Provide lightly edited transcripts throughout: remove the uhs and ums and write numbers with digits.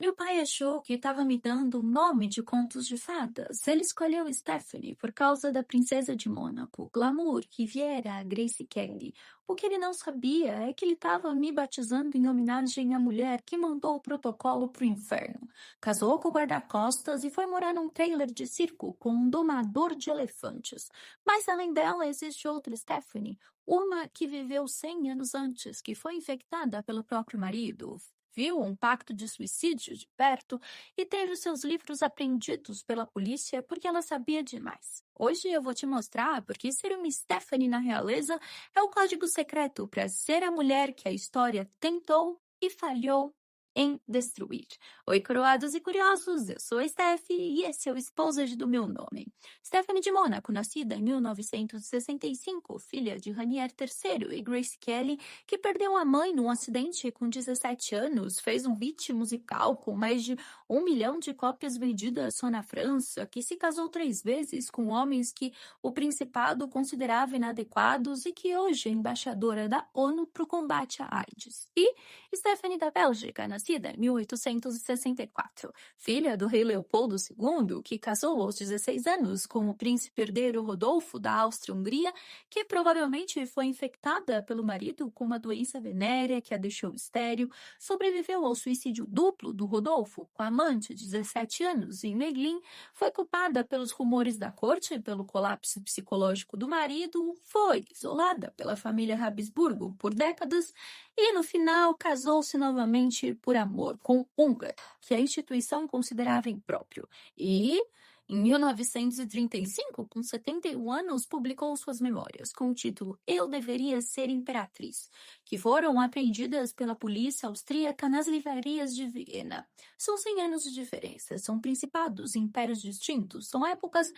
Meu pai achou que estava me dando um nome de contos de fadas. Ele escolheu Stephanie por causa da princesa de Mônaco, Glamour, Riviera, Grace Kelly. O que ele não sabia é que ele estava me batizando em homenagem à mulher que mandou o protocolo pro inferno. Casou com o guarda-costas e foi morar num trailer de circo com um domador de elefantes. Mas além dela, existe outra Stephanie, uma que viveu 100 anos antes, que foi infectada pelo próprio marido, viu um pacto de suicídio de perto e teve os seus livros apreendidos pela polícia porque ela sabia demais. Hoje eu vou te mostrar porque ser uma Stephanie na realeza é o código secreto para ser a mulher que a história tentou e falhou em destruir. Oi, coroados e curiosos, eu sou a Steph e esse é o Exposed do meu nome. Stephanie de Mônaco, nascida em 1965, filha de Ranier III e Grace Kelly, que perdeu a mãe num acidente com 17 anos, fez um hit musical com mais de 1 milhão de cópias vendidas só na França, que se casou 3 vezes com homens que o Principado considerava inadequados e que hoje é embaixadora da ONU para o combate à AIDS. E Stephanie da Bélgica, nascida em 1864, filha do rei Leopoldo II, que casou aos 16 anos com o príncipe herdeiro Rodolfo da Áustria-Hungria, que provavelmente foi infectada pelo marido com uma doença venérea que a deixou estéril, sobreviveu ao suicídio duplo do Rodolfo com a amante de 17 anos em Meglin, foi culpada pelos rumores da corte e pelo colapso psicológico do marido, foi isolada pela família Habsburgo por décadas e, no final, casou-se novamente por amor com Ungar, que a instituição considerava impróprio. E, em 1935, com 71 anos, publicou suas memórias com o título Eu Deveria Ser Imperatriz, que foram apreendidas pela polícia austríaca nas livrarias de Viena. São 100 anos de diferença, são principados e impérios distintos, são épocas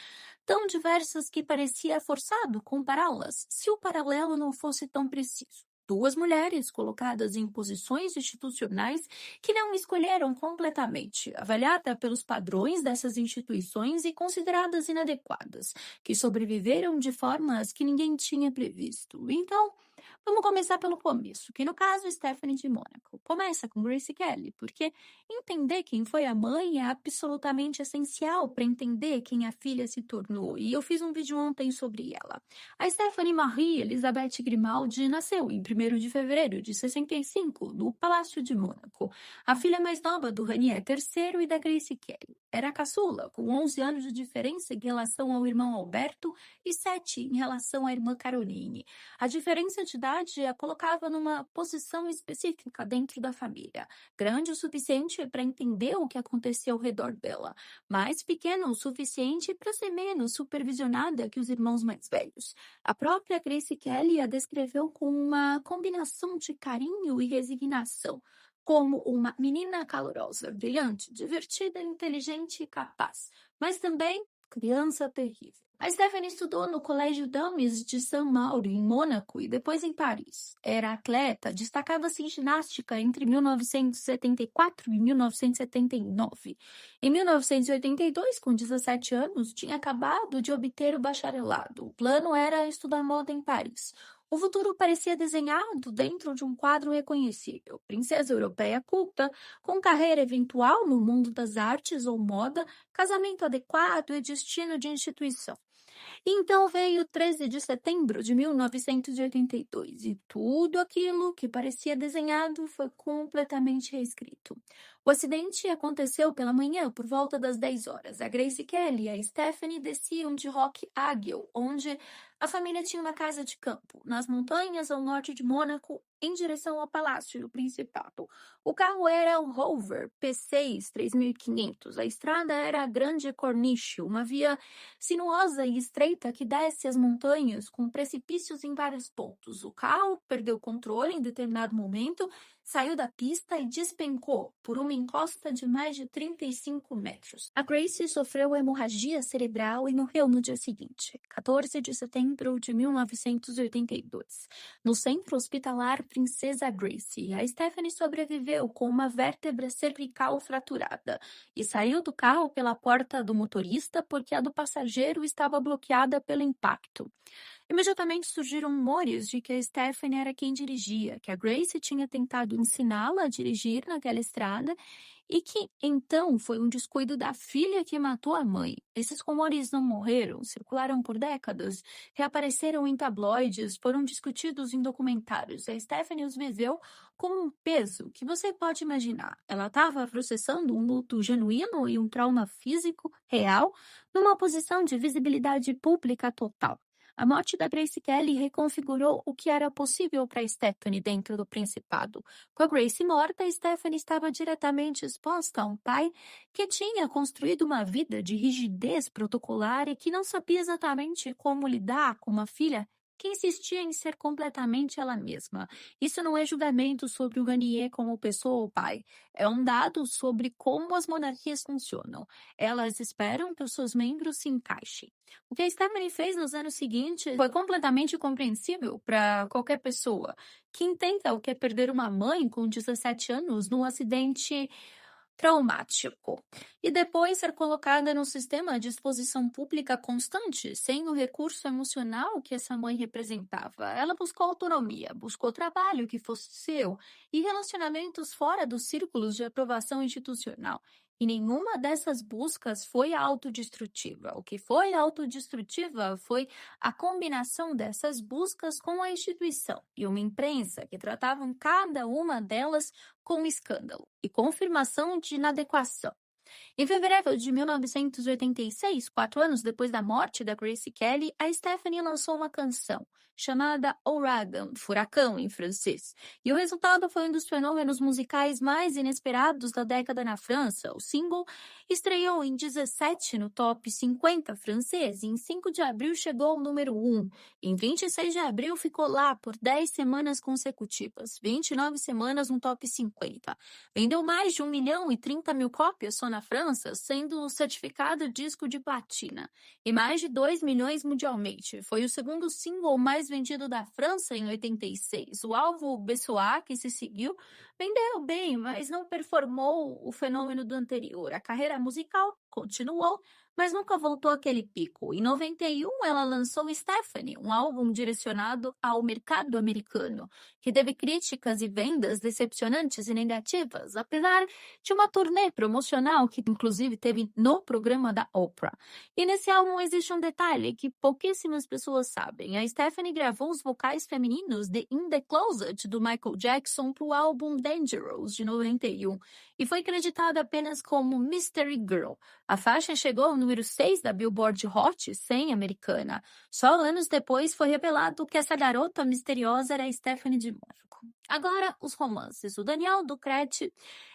tão diversas que parecia forçado compará-las, se o paralelo não fosse tão preciso. Duas mulheres colocadas em posições institucionais que não escolheram completamente, avaliada pelos padrões dessas instituições e consideradas inadequadas, que sobreviveram de formas que ninguém tinha previsto. Então, vamos começar pelo começo, que no caso Stephanie de Mônaco. Começa com Grace Kelly, porque entender quem foi a mãe é absolutamente essencial para entender quem a filha se tornou. E eu fiz um vídeo ontem sobre ela. A Stephanie Marie Elizabeth Grimaldi nasceu em 1º de fevereiro de 65, no Palácio de Mônaco, a filha mais nova do Ranier III e da Grace Kelly. Era a caçula, com 11 anos de diferença em relação ao irmão Alberto e 7 em relação à irmã Caroline. A diferença de idade a colocava numa posição específica dentro da família, grande o suficiente para entender o que acontecia ao redor dela, mas pequena o suficiente para ser menos supervisionada que os irmãos mais velhos. A própria Grace Kelly a descreveu com uma combinação de carinho e resignação, como uma menina calorosa, brilhante, divertida, inteligente e capaz, mas também criança terrível. A Stephanie estudou no Colégio Dames de Saint-Maur, em Mônaco, e depois em Paris. Era atleta, destacava-se em ginástica entre 1974 e 1979. Em 1982, com 17 anos, tinha acabado de obter o bacharelado. O plano era estudar moda em Paris. O futuro parecia desenhado dentro de um quadro reconhecível. Princesa europeia culta, com carreira eventual no mundo das artes ou moda, casamento adequado e destino de instituição. Então veio 13 de setembro de 1982 e tudo aquilo que parecia desenhado foi completamente reescrito. O acidente aconteceu pela manhã, por volta das 10 horas. A Grace Kelly e a Stephanie desciam de Rock Agel, onde a família tinha uma casa de campo, nas montanhas ao norte de Mônaco, em direção ao Palácio do Principado. O carro era um Rover P6 3500. A estrada era a Grande Corniche, uma via sinuosa e estreita que desce as montanhas com precipícios em vários pontos. O carro perdeu o controle em determinado momento, saiu da pista e despencou por uma encosta de mais de 35 metros. A Grace sofreu hemorragia cerebral e morreu no dia seguinte, 14 de setembro de 1982, no Centro Hospitalar Princesa Grace. A Stephanie sobreviveu com uma vértebra cervical fraturada e saiu do carro pela porta do motorista porque a do passageiro estava bloqueada pelo impacto. Imediatamente surgiram rumores de que a Stephanie era quem dirigia, que a Grace tinha tentado ensiná-la a dirigir naquela estrada e que então foi um descuido da filha que matou a mãe. Esses rumores não morreram, circularam por décadas, reapareceram em tabloides, foram discutidos em documentários. A Stephanie os viveu com um peso que você pode imaginar. Ela estava processando um luto genuíno e um trauma físico real numa posição de visibilidade pública total. A morte da Grace Kelly reconfigurou o que era possível para Stephanie dentro do Principado. Com a Grace morta, Stephanie estava diretamente exposta a um pai que tinha construído uma vida de rigidez protocolar e que não sabia exatamente como lidar com uma filha que insistia em ser completamente ela mesma. Isso não é julgamento sobre o Ranier como pessoa ou pai. É um dado sobre como as monarquias funcionam. Elas esperam que os seus membros se encaixem. O que a Stephanie fez nos anos seguintes foi completamente compreensível para qualquer pessoa que entenda o que é perder uma mãe com 17 anos num acidente traumático e depois ser colocada num sistema de exposição pública constante, sem o recurso emocional que essa mãe representava. Ela buscou autonomia, buscou trabalho que fosse seu e relacionamentos fora dos círculos de aprovação institucional. E nenhuma dessas buscas foi autodestrutiva. O que foi autodestrutiva foi a combinação dessas buscas com a instituição e uma imprensa que tratavam cada uma delas com escândalo e confirmação de inadequação. Em fevereiro de 1986, 4 anos depois da morte da Grace Kelly, a Stephanie lançou uma canção chamada Ouragan, Furacão em francês. E o resultado foi um dos fenômenos musicais mais inesperados da década na França. O single estreou em 17 no top 50 francês e em 5 de abril chegou ao número 1. Em 26 de abril ficou lá por 10 semanas consecutivas, 29 semanas no top 50. Vendeu mais de 1.030.000 cópias só na França, sendo certificado disco de platina, e mais de 2 milhões mundialmente. Foi o segundo single mais vendido da França em 86. O álbum Bessoir, que se seguiu, vendeu bem, mas não performou o fenômeno do anterior. A carreira musical continuou, mas nunca voltou àquele pico. Em 91, ela lançou Stephanie, um álbum direcionado ao mercado americano, que teve críticas e vendas decepcionantes e negativas, apesar de uma turnê promocional que inclusive teve no programa da Oprah. E nesse álbum existe um detalhe que pouquíssimas pessoas sabem. A Stephanie gravou os vocais femininos de In the Closet do Michael Jackson para o álbum Dangerous de 91 e foi creditada apenas como Mystery Girl. A faixa chegou ao número 6 da Billboard Hot 100 americana. Só anos depois foi revelado que essa garota misteriosa era a Stephanie de Mônaco. Agora, os romances. O Daniel Ducrest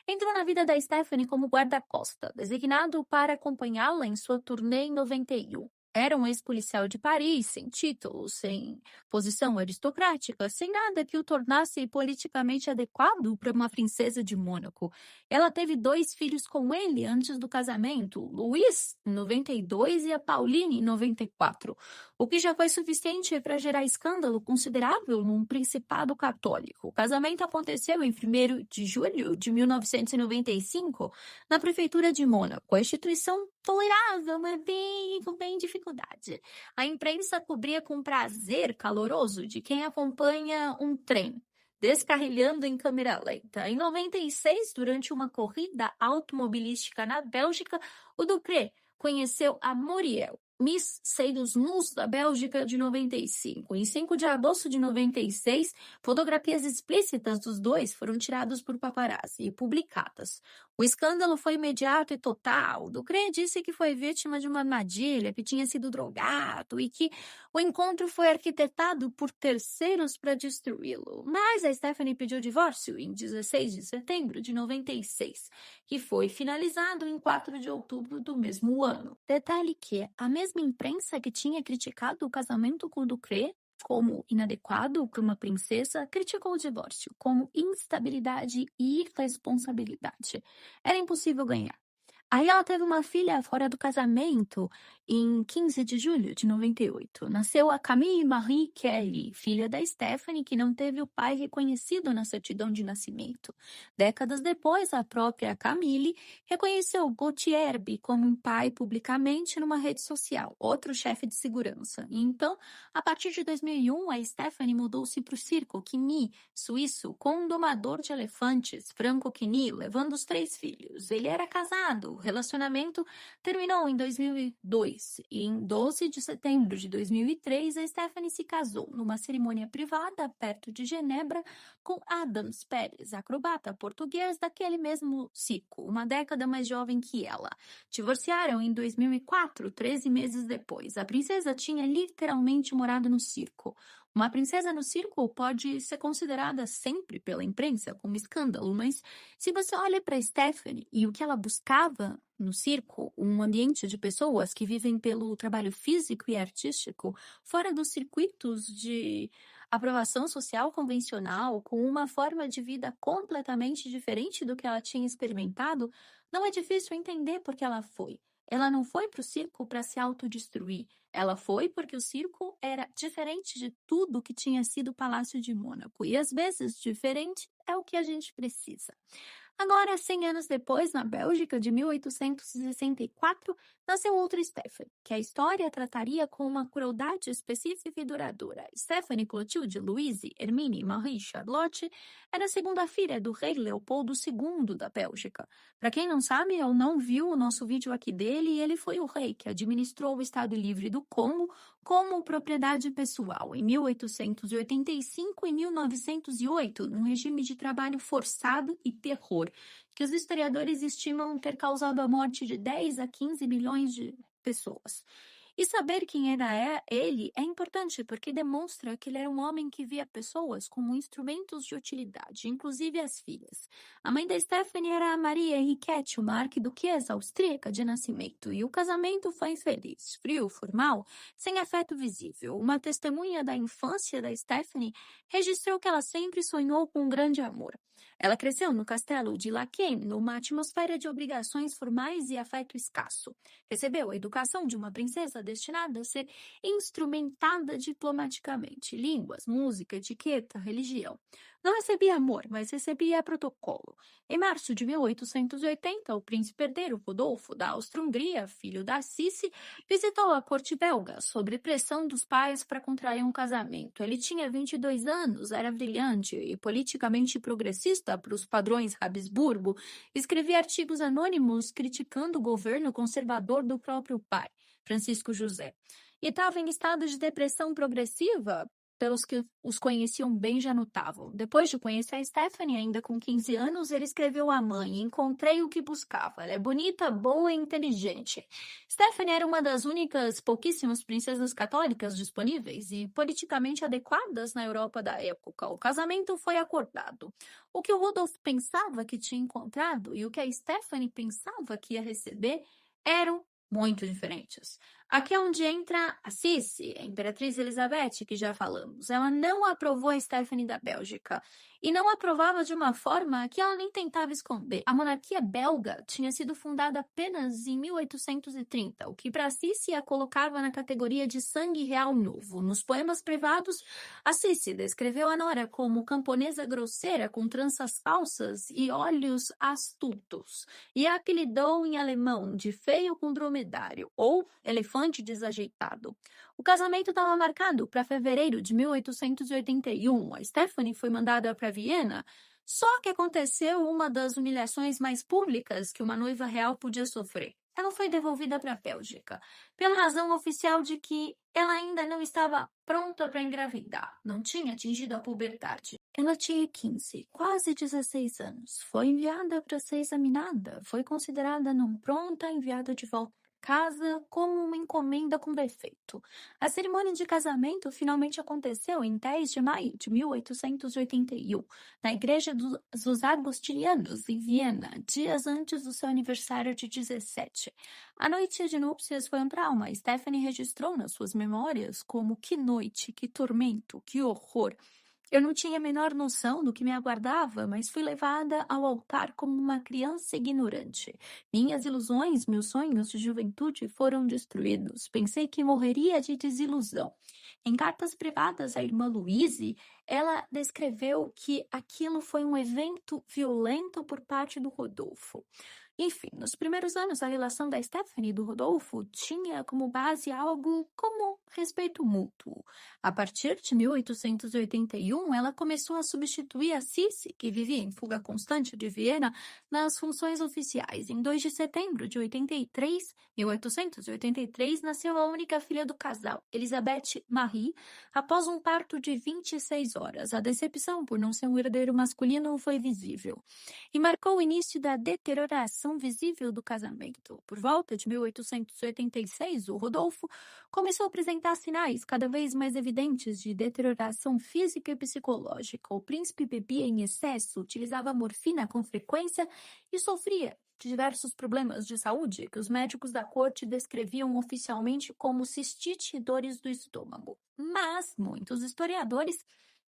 entrou na vida da Stephanie como guarda-costa, designado para acompanhá-la em sua turnê em 91. Era um ex-policial de Paris, sem título, sem posição aristocrática, sem nada que o tornasse politicamente adequado para uma princesa de Mônaco. Ela teve 2 filhos com ele antes do casamento, Louis, em 92, e a Pauline, em 94, o que já foi suficiente para gerar escândalo considerável num principado católico. O casamento aconteceu em 1º de julho de 1995, na prefeitura de Mônaco. A instituição tolerável, mas bem dificuldade. A imprensa cobria com prazer caloroso de quem acompanha um trem descarrilhando em câmera lenta. Em 96, durante uma corrida automobilística na Bélgica, o Ducrest conheceu a Muriel, Miss Seios Nus da Bélgica de 95. Em 5 de agosto de 96, fotografias explícitas dos dois foram tiradas por paparazzi e publicadas. O escândalo foi imediato e total. Ducrest disse que foi vítima de uma armadilha, que tinha sido drogado e que o encontro foi arquitetado por terceiros para destruí-lo. Mas a Stephanie pediu divórcio em 16 de setembro de 96, que foi finalizado em 4 de outubro do mesmo ano. Detalhe que a mesma imprensa que tinha criticado o casamento com Ducrest como inadequado para uma princesa, criticou o divórcio como instabilidade e irresponsabilidade. Era impossível ganhar. Aí ela teve uma filha fora do casamento em 15 de julho de 98. Nasceu a Camille Marie Kelly, filha da Stephanie, que não teve o pai reconhecido na certidão de nascimento. Décadas depois, a própria Camille reconheceu Gauthier como um pai publicamente numa rede social, outro chefe de segurança. E então, a partir de 2001, a Stephanie mudou-se para o circo Quigny, suíço, com um domador de elefantes, Franco Quigny, levando os 3 filhos. Ele era casado. O relacionamento terminou em 2002 e em 12 de setembro de 2003 a Stephanie se casou numa cerimônia privada perto de Genebra com Adams Pérez, acrobata português daquele mesmo circo, uma década mais jovem que ela. Divorciaram em 2004, 13 meses depois. A princesa tinha literalmente morado no circo. Uma princesa no circo pode ser considerada sempre pela imprensa como escândalo, mas se você olha para Stephanie e o que ela buscava no circo, um ambiente de pessoas que vivem pelo trabalho físico e artístico, fora dos circuitos de aprovação social convencional, com uma forma de vida completamente diferente do que ela tinha experimentado, não é difícil entender por que ela foi. Ela não foi para o circo para se autodestruir. Ela foi porque o circo era diferente de tudo que tinha sido o Palácio de Mônaco. E às vezes, diferente é o que a gente precisa. Agora, 100 anos depois, na Bélgica, de 1864, nasceu outra Stephanie, que a história trataria com uma crueldade específica e duradoura. Stephanie Clotilde Louise Hermine Marie Charlotte era a segunda filha do rei Leopoldo II da Bélgica. Para quem não sabe ou não viu o nosso vídeo aqui dele, ele foi o rei que administrou o Estado Livre do Congo como propriedade pessoal em 1885 e 1908, num regime de trabalho forçado e terror, que os historiadores estimam ter causado a morte de 10 a 15 milhões de pessoas. E saber quem era ele é importante porque demonstra que ele era um homem que via pessoas como instrumentos de utilidade, inclusive as filhas. A mãe da Stephanie era a Maria Henriquette, uma arquiduquesa austríaca de nascimento, e o casamento foi infeliz, frio, formal, sem afeto visível. Uma testemunha da infância da Stephanie registrou que ela sempre sonhou com um grande amor. Ela cresceu no castelo de Laken, numa atmosfera de obrigações formais e afeto escasso. Recebeu a educação de uma princesa destinada a ser instrumentada diplomaticamente. Línguas, música, etiqueta, religião. Não recebia amor, mas recebia protocolo. Em março de 1880, o príncipe herdeiro Rodolfo da Áustria-Hungria, filho da Sissi, visitou a corte belga sob pressão dos pais para contrair um casamento. Ele tinha 22 anos, era brilhante e politicamente progressista para os padrões Habsburgo, escrevia artigos anônimos criticando o governo conservador do próprio pai, Francisco José. E estava em estado de depressão progressiva, pelos que os conheciam bem já notavam. Depois de conhecer a Stephanie, ainda com 15 anos, ele escreveu à mãe: encontrei o que buscava. Ela é bonita, boa e inteligente. Stephanie era uma das únicas pouquíssimas princesas católicas disponíveis e politicamente adequadas na Europa da época. O casamento foi acordado. O que o Rudolf pensava que tinha encontrado e o que a Stephanie pensava que ia receber eram muito diferentes. Aqui é onde entra a Sissi, a Imperatriz Elizabeth, que já falamos. Ela não aprovou a Stephanie da Bélgica e não aprovava de uma forma que ela nem tentava esconder. A monarquia belga tinha sido fundada apenas em 1830, o que para Sissi a colocava na categoria de sangue real novo. Nos poemas privados, a Sissi descreveu a nora como camponesa grosseira com tranças falsas e olhos astutos, e a apelidou em alemão de feio com dromedário ou elefante desajeitado. O casamento estava marcado para fevereiro de 1881. A Stephanie foi mandada para Viena, só que aconteceu uma das humilhações mais públicas que uma noiva real podia sofrer. Ela foi devolvida para a Bélgica, pela razão oficial de que ela ainda não estava pronta para engravidar, não tinha atingido a puberdade. Ela tinha 15, quase 16 anos. Foi enviada para ser examinada, foi considerada não pronta, enviada de volta casa como uma encomenda com defeito. A cerimônia de casamento finalmente aconteceu em 10 de maio de 1881, na igreja dos Agostinianos, em Viena, dias antes do seu aniversário de 17. A noite de núpcias foi um trauma. Stephanie registrou nas suas memórias como que noite, que tormento, que horror. Eu não tinha a menor noção do que me aguardava, mas fui levada ao altar como uma criança ignorante. Minhas ilusões, meus sonhos de juventude foram destruídos. Pensei que morreria de desilusão. Em cartas privadas à irmã Louise, ela descreveu que aquilo foi um evento violento por parte do Rodolfo. Enfim, nos primeiros anos, a relação da Stephanie e do Rodolfo tinha como base algo como respeito mútuo. A partir de 1881, ela começou a substituir a Cici, que vivia em fuga constante de Viena, nas funções oficiais. Em 2 de setembro de 1883, nasceu a única filha do casal, Elizabeth Marie, após um parto de 26 horas. A decepção por não ser um herdeiro masculino foi visível e marcou o início da deterioração visível do casamento. Por volta de 1886, o Rodolfo começou a apresentar sinais cada vez mais evidentes de deterioração física e psicológica. O príncipe bebia em excesso, utilizava morfina com frequência e sofria de diversos problemas de saúde que os médicos da corte descreviam oficialmente como cistite e dores do estômago. Mas muitos historiadores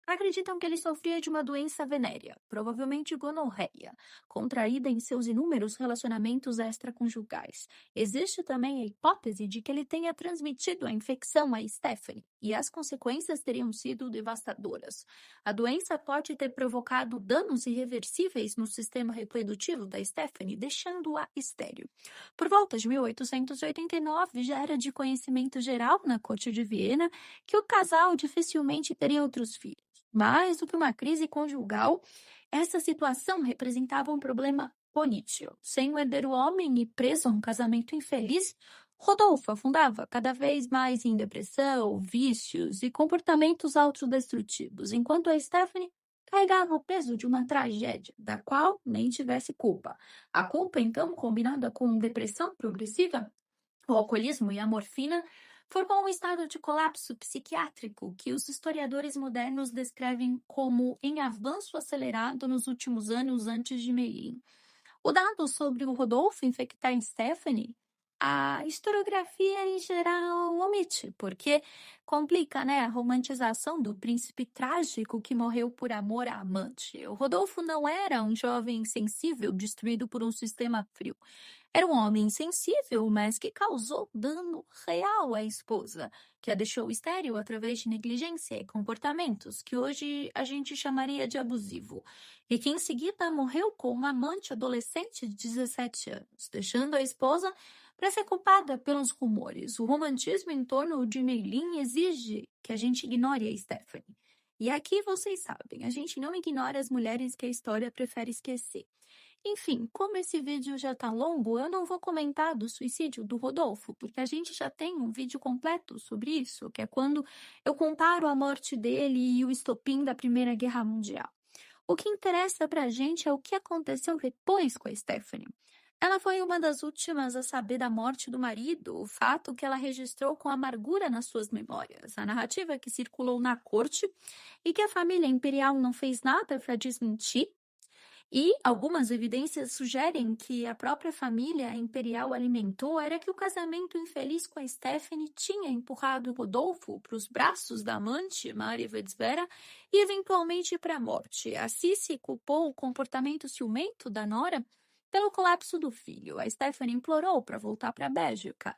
acreditam que ele sofria de uma doença venérea, provavelmente gonorreia, contraída em seus inúmeros relacionamentos extraconjugais. Existe também a hipótese de que ele tenha transmitido a infecção a Stephanie, e as consequências teriam sido devastadoras. A doença pode ter provocado danos irreversíveis no sistema reprodutivo da Stephanie, deixando-a estéril. Por volta de 1889, já era de conhecimento geral na corte de Viena que o casal dificilmente teria outros filhos. Mais do que uma crise conjugal, essa situação representava um problema político. Sem um herdeiro homem e preso a um casamento infeliz, Rodolfo afundava cada vez mais em depressão, vícios e comportamentos autodestrutivos, enquanto a Stephanie carregava o peso de uma tragédia, da qual nem tivesse culpa. A culpa, então, combinada com depressão progressiva, o alcoolismo e a morfina, formou um estado de colapso psiquiátrico que os historiadores modernos descrevem como em avanço acelerado nos últimos anos antes de Meilin. O dado sobre o Rodolfo infectar Stephanie, a historiografia em geral omite, porque complica, né, a romantização do príncipe trágico que morreu por amor à amante. O Rodolfo não era um jovem insensível destruído por um sistema frio. Era um homem insensível, mas que causou dano real à esposa, que a deixou estéril através de negligência e comportamentos que hoje a gente chamaria de abusivo, e que em seguida morreu com uma amante adolescente de 17 anos, deixando a esposa para ser culpada pelos rumores. O romantismo em torno de Meilin exige que a gente ignore a Stephanie. E aqui vocês sabem, a gente não ignora as mulheres que a história prefere esquecer. Enfim, como esse vídeo já tá longo, eu não vou comentar do suicídio do Rodolfo, porque a gente já tem um vídeo completo sobre isso, que é quando eu comparo a morte dele e o estopim da Primeira Guerra Mundial. O que interessa pra gente é o que aconteceu depois com a Stephanie. Ela foi uma das últimas a saber da morte do marido, o fato que ela registrou com amargura nas suas memórias, a narrativa que circulou na corte e que a família imperial não fez nada para desmentir. E algumas evidências sugerem que a própria família imperial alimentou era que o casamento infeliz com a Stephanie tinha empurrado Rodolfo para os braços da amante, Maria Vedvera, e eventualmente para a morte. A Cici culpou o comportamento ciumento da nora pelo colapso do filho. A Stephanie implorou para voltar para a Bélgica.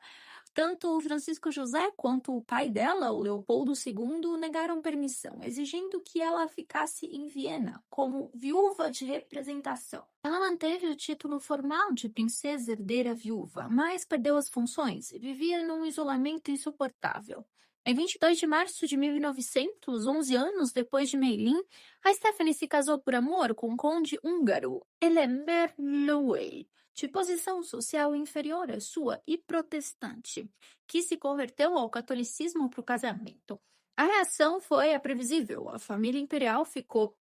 Tanto o Francisco José quanto o pai dela, o Leopoldo II, negaram permissão, exigindo que ela ficasse em Viena como viúva de representação. Ela manteve o título formal de princesa herdeira viúva, mas perdeu as funções e vivia num isolamento insuportável. Em 22 de março de 1900, 11 anos depois de Meilin, a Stephanie se casou por amor com o conde húngaro Elemer Lowey, de posição social inferior à sua e protestante, que se converteu ao catolicismo para o casamento. A reação foi a previsível. A família imperial ficou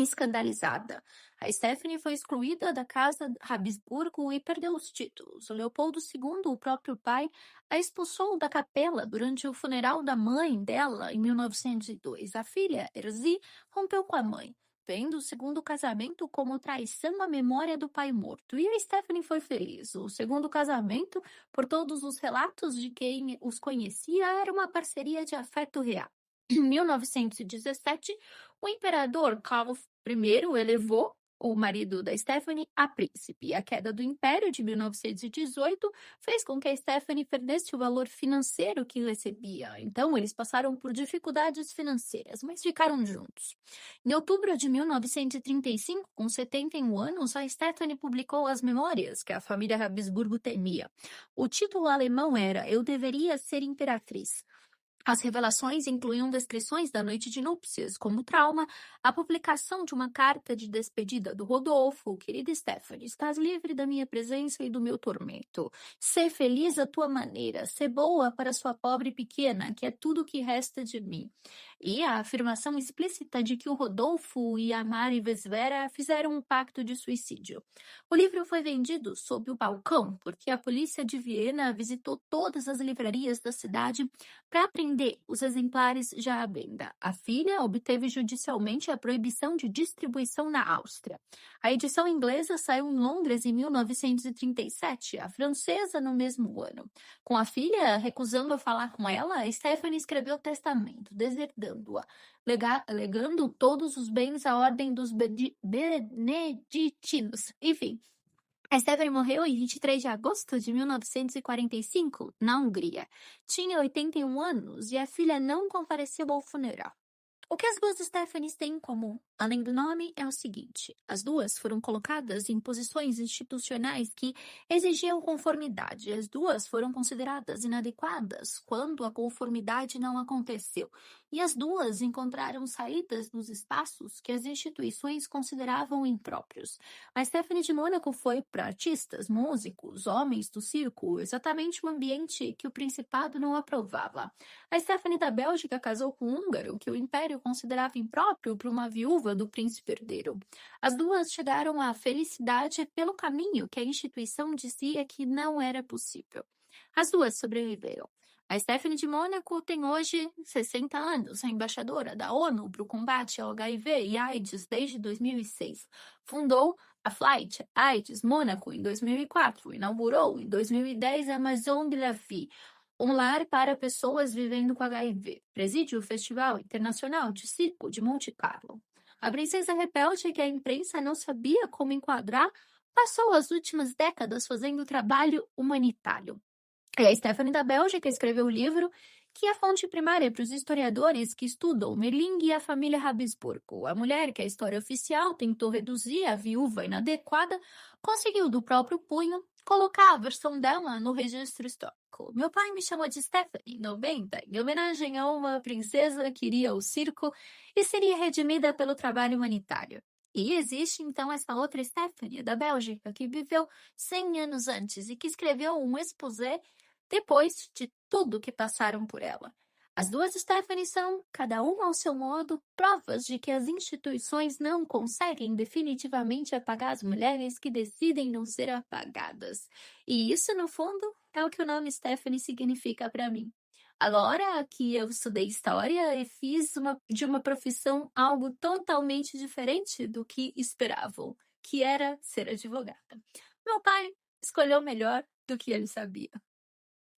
escandalizada. A Stephanie foi excluída da casa Habsburgo e perdeu os títulos. O Leopoldo II, o próprio pai, a expulsou da capela durante o funeral da mãe dela em 1902. A filha, Erzí, rompeu com a mãe, vendo o segundo casamento como traição à memória do pai morto. E a Stephanie foi feliz. O segundo casamento, por todos os relatos de quem os conhecia, era uma parceria de afeto real. Em 1917, o imperador Carlos I elevou o marido da Stephanie a príncipe. A queda do império de 1918 fez com que a Stephanie perdesse o valor financeiro que recebia. Então, eles passaram por dificuldades financeiras, mas ficaram juntos. Em outubro de 1935, com 71 anos, a Stephanie publicou as memórias que a família Habsburgo temia. O título alemão era Eu Deveria Ser Imperatriz. As revelações incluíam descrições da noite de núpcias como trauma, a publicação de uma carta de despedida do Rodolfo, querida Stephanie, estás livre da minha presença e do meu tormento. Sê feliz à tua maneira, sê boa para sua pobre pequena, que é tudo o que resta de mim. E a afirmação explícita de que o Rodolfo e a Mari Vesvera fizeram um pacto de suicídio. O livro foi vendido sob o balcão, porque a polícia de Viena visitou todas as livrarias da cidade para apreender os exemplares já à venda. A filha obteve judicialmente a proibição de distribuição na Áustria. A edição inglesa saiu em Londres em 1937, a francesa no mesmo ano. Com a filha recusando a falar com ela, Stephanie escreveu o testamento, deserdando-a, legando todos os bens à ordem dos beneditinos. Enfim, a Stephanie morreu em 23 de agosto de 1945, na Hungria. Tinha 81 anos e a filha não compareceu ao funeral. O que as duas Stephanies têm em comum, além do nome, é o seguinte: as duas foram colocadas em posições institucionais que exigiam conformidade. As duas foram consideradas inadequadas quando a conformidade não aconteceu. E as duas encontraram saídas nos espaços que as instituições consideravam impróprios. A Stephanie de Mônaco foi para artistas, músicos, homens do circo, exatamente o ambiente que o principado não aprovava. A Stephanie da Bélgica casou com um húngaro, que o Império considerava impróprio para uma viúva do príncipe herdeiro. As duas chegaram à felicidade pelo caminho que a instituição dizia que não era possível. As duas sobreviveram. A Stephanie de Mônaco tem hoje 60 anos, é embaixadora da ONU para o combate ao HIV e AIDS desde 2006. Fundou a Flight AIDS Mônaco em 2004, inaugurou em 2010 a Maison de la Vie, um lar para pessoas vivendo com HIV. Preside o Festival Internacional de Circo de Monte Carlo. A princesa rebelde, que a imprensa não sabia como enquadrar, passou as últimas décadas fazendo trabalho humanitário. E a Stephanie da Bélgica escreveu o livro que é a fonte primária para os historiadores que estudam Merling e a família Habsburgo. A mulher que a história oficial tentou reduzir a viúva inadequada conseguiu, do próprio punho, colocar a versão dela no registro histórico. Meu pai me chamou de Stephanie, 90, em homenagem a uma princesa que iria ao circo e seria redimida pelo trabalho humanitário. E existe, então, essa outra Stephanie, da Bélgica, que viveu 100 anos antes e que escreveu um exposé depois de tudo que passaram por ela. As duas Stephanies são, cada uma ao seu modo, provas de que as instituições não conseguem definitivamente apagar as mulheres que decidem não ser apagadas. E isso, no fundo, é o que o nome Stephanie significa para mim. Agora que eu estudei história e fiz de uma profissão algo totalmente diferente do que esperavam, que era ser advogada. Meu pai escolheu melhor do que ele sabia.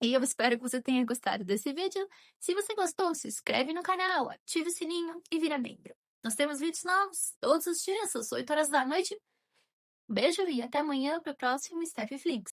E eu espero que você tenha gostado desse vídeo. Se você gostou, se inscreve no canal, ative o sininho e vira membro. Nós temos vídeos novos todos os dias, às 8 horas da noite. Beijo e até amanhã para o próximo Steph Flix.